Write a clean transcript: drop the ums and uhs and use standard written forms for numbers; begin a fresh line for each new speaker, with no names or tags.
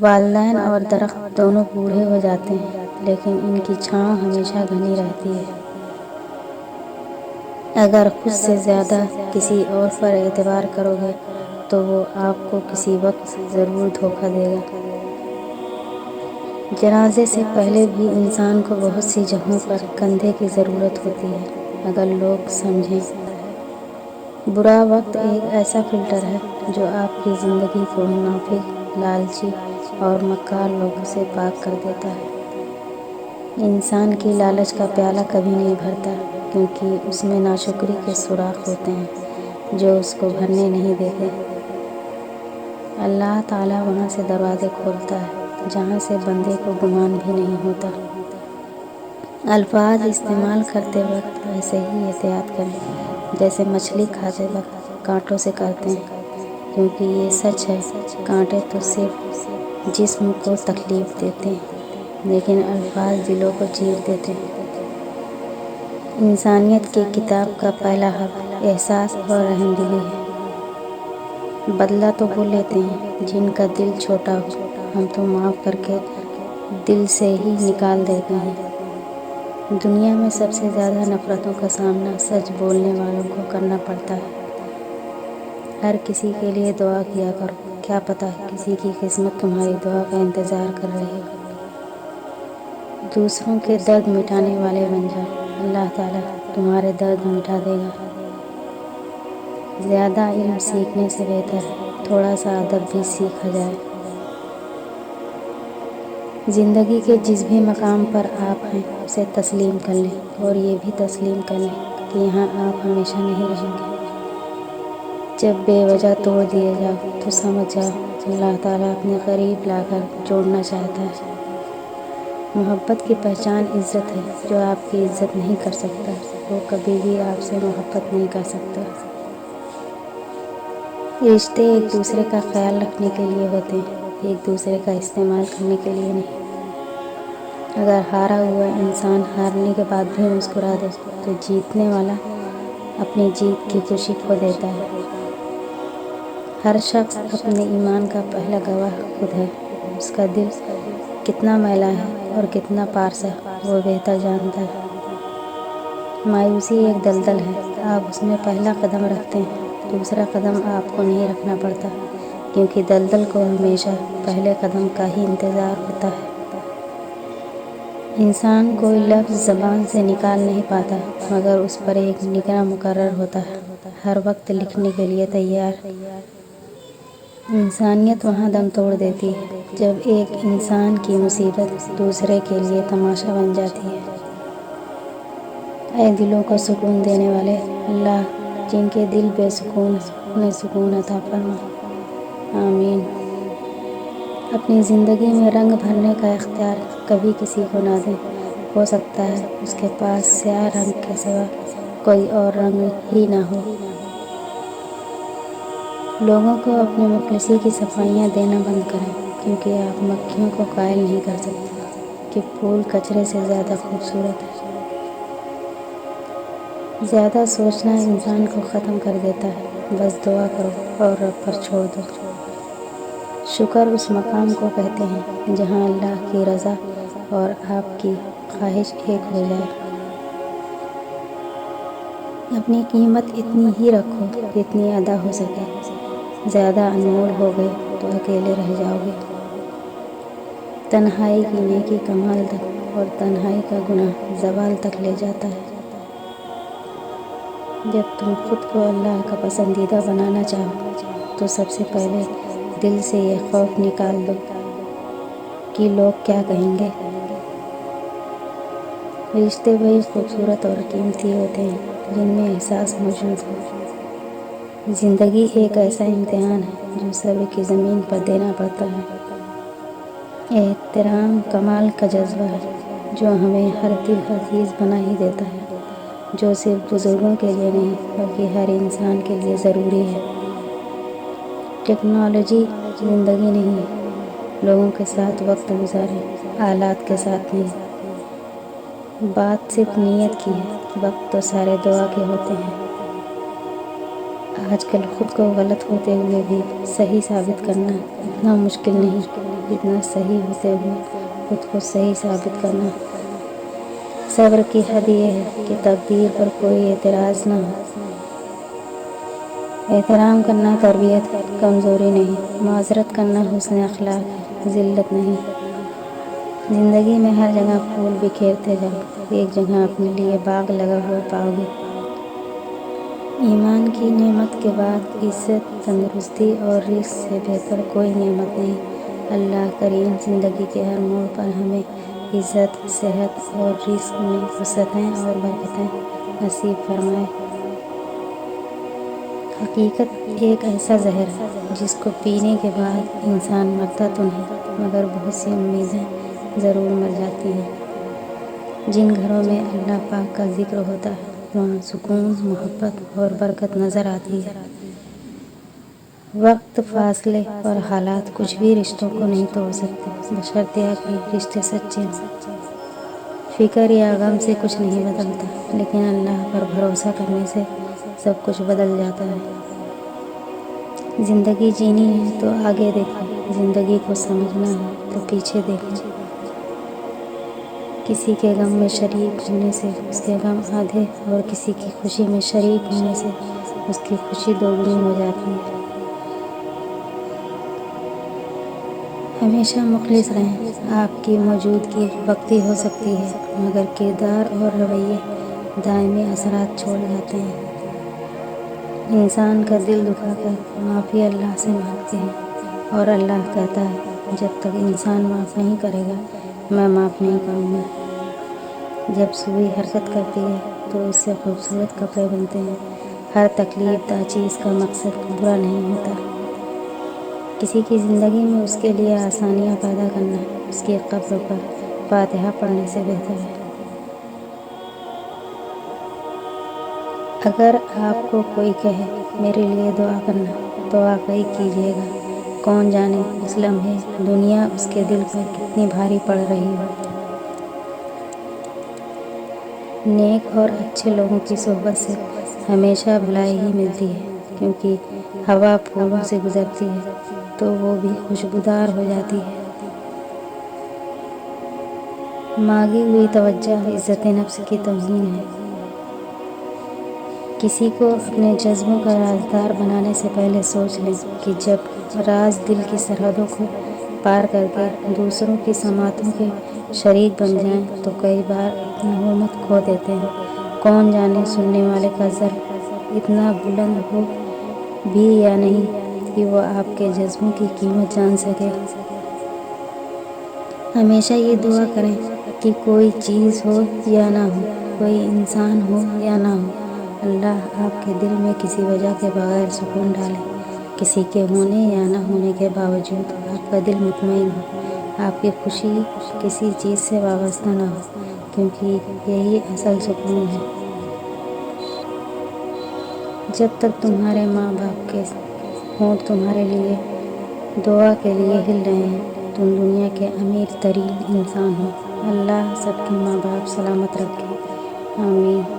والدین اور درخت دونوں بوڑھے ہو جاتے ہیں، لیکن ان کی چھاؤں ہمیشہ گھنی رہتی ہے۔ اگر خود سے زیادہ کسی اور پر اعتبار کرو گے تو وہ آپ کو کسی وقت ضرور دھوکہ دے گا۔ جنازے سے پہلے بھی انسان کو بہت سی جگہوں پر کندھے کی ضرورت ہوتی ہے، اگر لوگ سمجھیں۔ برا وقت ایک ایسا فلٹر ہے جو آپ کی زندگی کو منافق، لالچی اور مکار لوگوں سے پاک کر دیتا ہے۔ انسان کی لالچ کا پیالہ کبھی نہیں بھرتا، کیونکہ اس میں ناشکری کے سوراخ ہوتے ہیں جو اس کو بھرنے نہیں دیتے۔ اللہ تعالیٰ وہاں سے دروازے کھولتا ہے جہاں سے بندے کو گمان بھی نہیں ہوتا۔ الفاظ استعمال کرتے وقت ایسے ہی احتیاط کریں جیسے مچھلی کھاتے وقت کانٹوں سے کرتے ہیں، کیونکہ یہ سچ ہے، کانٹے تو صرف جسم کو تکلیف دیتے ہیں، لیکن الفاظ دلوں کو چیر دیتے ہیں۔ انسانیت کی کتاب کا پہلا حرف احساس اور رحم دلی ہے۔ بدلہ تو وہ لیتے ہیں جن کا دل چھوٹا ہو، ہم تو معاف کر کے دل سے ہی نکال دیتے ہیں۔ دنیا میں سب سے زیادہ نفرتوں کا سامنا سچ بولنے والوں کو کرنا پڑتا ہے۔ ہر کسی کے لیے دعا کیا کرو، کیا پتہ کسی کی قسمت تمہاری دعا کا انتظار کر رہی ہو۔ دوسروں کے درد مٹانے والے بن جاؤ، اللہ تعالیٰ تمہارے درد مٹا دے گا۔ زیادہ علم سیکھنے سے بہتر ہے تھوڑا سا ادب بھی سیکھا جائے۔ زندگی کے جس بھی مقام پر آپ ہیں اسے تسلیم کر لیں، اور یہ بھی تسلیم کر لیں کہ یہاں آپ ہمیشہ نہیں رہیں گے۔ جب بے وجہ توڑ دیے جاؤ تو سمجھ جاؤ اللہ تعالیٰ اپنے قریب لا کر جوڑنا چاہتا ہے۔ محبت کی پہچان عزت ہے، جو آپ کی عزت نہیں کر سکتا وہ کبھی بھی آپ سے محبت نہیں کر سکتا۔ رشتے ایک دوسرے کا خیال رکھنے کے لیے ہوتے ہیں، ایک دوسرے کا استعمال کرنے کے لیے نہیں۔ اگر ہارا ہوا انسان ہارنے کے بعد بھی مسکرا دے تو جیتنے والا اپنی جیت کی خوشی کھو دیتا ہے۔ ہر شخص اپنے ایمان کا پہلا گواہ خود ہے، اس کا دل کتنا میلا ہے اور کتنا پارسا وہ بہتر جانتا ہے۔ مایوسی ایک دلدل ہے، آپ اس میں پہلا قدم رکھتے ہیں، دوسرا قدم آپ کو نہیں رکھنا پڑتا، کیونکہ دلدل کو ہمیشہ پہلے قدم کا ہی انتظار ہوتا ہے۔ انسان کوئی لفظ زبان سے نکال نہیں پاتا، مگر اس پر ایک نگراں مقرر ہوتا ہے، ہر وقت لکھنے کے لیے تیار۔ انسانیت وہاں دم توڑ دیتی ہے جب ایک انسان کی مصیبت دوسرے کے لیے تماشا بن جاتی ہے۔ اے دلوں کو سکون دینے والے اللہ، جن کے دل بے سکون ہیں انہیں سکون عطا فرما، آمین۔ اپنی زندگی میں رنگ بھرنے کا اختیار کبھی کسی کو نہ دیں، ہو سکتا ہے اس کے پاس سیاہ رنگ کے سوا کوئی اور رنگ ہی نہ ہو۔ لوگوں کو اپنی مخلصی کی صفائیاں دینا بند کریں، کیونکہ آپ مکھیوں کو قائل نہیں کر سکتے کہ پھول کچرے سے زیادہ خوبصورت ہے۔ زیادہ سوچنا انسان کو ختم کر دیتا ہے، بس دعا کرو اور رب پر چھوڑ دو۔ شکر اس مقام کو کہتے ہیں جہاں اللہ کی رضا اور آپ کی خواہش ایک ہو جائے۔ اپنی قیمت اتنی ہی رکھو جتنی ادا ہو سکے، زیادہ انمول ہو گئے تو اکیلے رہ جاؤ گے۔ تنہائی کی نیکی کمال تک اور تنہائی کا گناہ زوال تک لے جاتا ہے۔ جب تم خود کو اللہ کا پسندیدہ بنانا چاہو تو سب سے پہلے دل سے یہ خوف نکال دو کہ لوگ کیا کہیں گے۔ رشتے وہی خوبصورت اور قیمتی ہوتے ہیں جن میں احساس موجود ہو۔ زندگی ایک ایسا امتحان ہے جو صبر کی زمین پر دینا پڑتا ہے۔ احترام کمال کا جذبہ ہے جو ہمیں ہر دل عزیز بنا ہی دیتا ہے، جو صرف بزرگوں کے لیے نہیں بلکہ ہر انسان کے لیے ضروری ہے۔ ٹیکنالوجی زندگی نہیں ہے، لوگوں کے ساتھ وقت گزاریں، آلات کے ساتھ نہیں۔ بات صرف نیت کی ہے، وقت تو سارے دعا کے ہوتے ہیں۔ آج کل خود کو غلط ہوتے ہوئے بھی صحیح ثابت کرنا اتنا مشکل نہیں۔ اتنا صحیح ہوتے ہوئے خود کو صحیح ثابت کرنا۔ صبر کی حد یہ ہے کہ تقدیر پر کوئی اعتراض نہ ہو۔ احترام کرنا تربیت ہے، کمزوری نہیں۔ معذرت کرنا حسن اخلاق ہے، ذلت نہیں۔ زندگی میں ہر جگہ پھول بکھیرتے جاؤ، ایک جگہ اپنے لیے باغ لگا ہوا پاؤ گے۔ ایمان کی نعمت کے بعد عزت، تندرستی اور رزق سے بہتر کوئی نعمت نہیں۔ اللہ کریم زندگی کے ہر موڑ پر ہمیں عزت، صحت اور رزق میں وسعتیں اور برکتیں نصیب فرمائے۔ حقیقت ایک ایسا زہر ہے جس کو پینے کے بعد انسان مرتا تو نہیں، مگر بہت سی امیدیں ضرور مر جاتی ہیں۔ جن گھروں میں اللہ پاک کا ذکر ہوتا ہے وہاں سکون، محبت اور برکت نظر آتی ہے۔ وقت، فاصلے اور حالات کچھ بھی رشتوں کو نہیں توڑ سکتے، بشرطیہ کہ رشتے سچے ہوں۔ فکر یا غم سے کچھ نہیں بدلتا، لیکن اللہ پر بھروسہ کرنے سے سب کچھ بدل جاتا ہے۔ زندگی جینی ہے تو آگے دیکھو، زندگی کو سمجھنا ہے تو پیچھے دیکھو۔ کسی کے غم میں شریک ہونے سے اس کے غم آدھے اور کسی کی خوشی میں شریک ہونے سے اس کی خوشی دوگنی ہو جاتی ہے۔ ہمیشہ مخلص رہیں۔ آپ کی موجودگی وقتی ہو سکتی ہے، مگر کردار اور رویے دائمی اثرات چھوڑ جاتے ہیں۔ انسان کا دل دکھا کر معافی اللہ سے مانگتے ہیں اور اللہ کہتا ہے جب تک انسان معاف نہیں کرے گا میں معاف نہیں کروں گا۔ جب سوئی حرکت کرتی ہے تو اس سے خوبصورت کپڑے بنتے ہیں۔ ہر تکلیف دہ چیز کا مقصد برا نہیں ہوتا۔ کسی کی زندگی میں اس کے لیے آسانیاں پیدا کرنا اس کی قبر پر فاتحہ پڑھنے سے بہتر ہے۔ اگر آپ کو کوئی کہے میرے لیے دعا کرنا تو واقعی کیجیے گا۔ کون جانے اس لمحے دنیا اس کے دل پر کتنی بھاری پڑ رہی ہو۔ نیک اور اچھے لوگوں کی صحبت سے ہمیشہ بھلائی ہی ملتی ہے، کیونکہ ہوا پھولوں سے گزرتی ہے تو وہ بھی خوشبودار ہو جاتی ہے۔ مانگی ہوئی توجہ عزت نفس کی توہین ہے۔ کسی کو اپنے جذبوں کا رازدار بنانے سے پہلے سوچ لیں کہ جب راز دل کی سرحدوں کو پار کر کے دوسروں کی سماعتوں کے شریک بن جائیں تو کئی بار اپنی حرمت کھو دیتے ہیں۔ کون جانے سننے والے کا ضرب اتنا بلند ہو بھی یا نہیں کہ وہ آپ کے جذبوں کی قیمت جان سکے۔ ہمیشہ یہ دعا کریں کہ کوئی چیز ہو یا نہ ہو، کوئی انسان ہو یا نہ ہو، اللہ آپ کے دل میں کسی وجہ کے بغیر سکون ڈالے۔ کسی کے ہونے یا نہ ہونے کے باوجود آپ کا دل مطمئن ہو، آپ کی خوشی کسی چیز سے وابستہ نہ ہو، کیونکہ یہی اصل سکون ہے۔ جب تک تمہارے ماں باپ کے ہونٹ تمہارے لیے دعا کے لیے ہل رہے ہیں تم دنیا کے امیر ترین انسان ہو۔ اللہ سب کے ماں باپ سلامت رکھے، آمین۔